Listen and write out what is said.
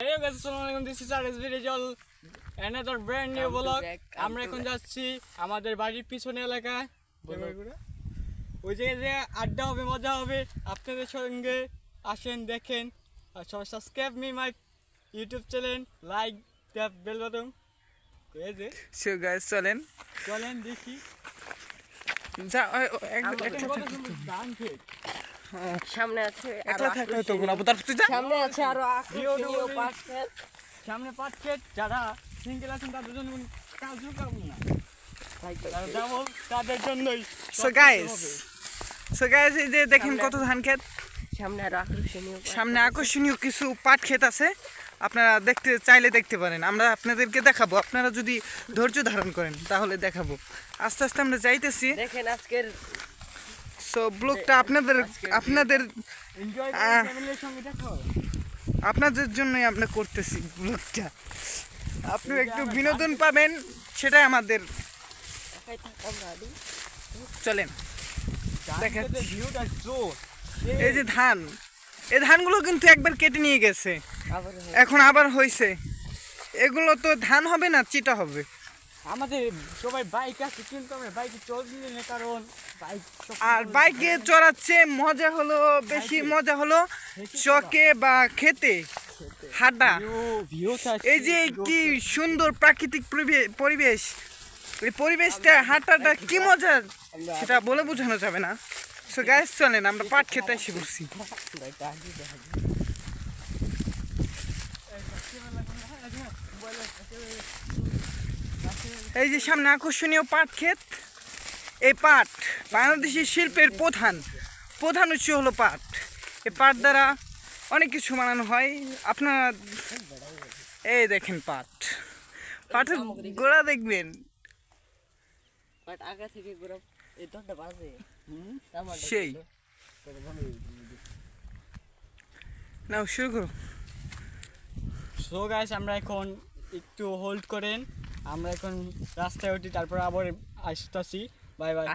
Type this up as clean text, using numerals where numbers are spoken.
Hey guys, assalamualaikum. This is RS Visual, another brand new vlog. আমরা এখন যাচ্ছি আমাদের বাড়ির পিছনে এলাকায়। ওই জায়গায় আড্ডা হবে, মজা হবে। আপনাদের সঙ্গে আসেন, দেখেন আর সবাই subscribe me my YouTube channel, like the bell button. So guys চলেন দেখি। সামনে আছে সামনে আছে আরো আকর্ষণীয় পাঁচ ক্ষেত। সামনে 5 ক্ষেত। যারা সিঙ্গেল আছেন তাদের জন্য কাজও করব না, তাদের জন্যই। সো গাইস এই যে দেখেন কত ধান ক্ষেত, সামনে আকর্ষণীয় কিছু পাট ক্ষেত আছে। আপনারা দেখতে চাইলে দেখতে পারেন, আমরা আপনাদেরকে দেখাবো। আপনারা যদি ধৈর্য ধারণ করেন তাহলে দেখাবো। আস্তে আস্তে আমরা যাইতেছি। দেখেন আজকের সো ব্লগটা আপনাদের এনজয় করুন, ফ্যামিলির সঙ্গে দেখো। আপনাদের জন্যই আমরা করতেছি ব্লগটা। আপনি একটু বিনোদন পাবেন, সেটাই আমাদের। চলেন দেখেন এই যে ধান, এই ধানগুলো কিন্তু একবার কেটে নিয়ে গেছে, এখন আবার হয়েছে। এগুলো তো ধান হবে না, চিটা হবে। আমাদের সবাই বাইক আছে, কিন্তু আমরা বাইকে চলছি না, কারণ আর বাইকে চড়াচ্ছে মজা হলো, বেশি মজা হলো চকে বা খেতে হাঁটা। এই যে কি সুন্দর প্রাকৃতিক পরিবেশ, এই পরিবেশটা হাঁটাটা কি মজা সেটা বলে বোঝানো যাবে না। সো গাইস চলেন আমরা পাট খেতে এসে পড়ছি। এই যে সামনে আকর্ষণীয় পাট ক্ষেত। এই পাট বাংলাদেশের শিল্পের প্রধান উৎস হলো পাট। এই পাট দ্বারা অনেক কিছু বানানো হয়। আপনারা এই দেখেন পাটের গোড়া দেখবেন, সেই নাও শুরু করো। সো গাইস আমরা এখন একটু হোল্ড করেন, আমরা এখন রাস্তায় উঠি, তারপর আবার আসতেছি। Bye bye.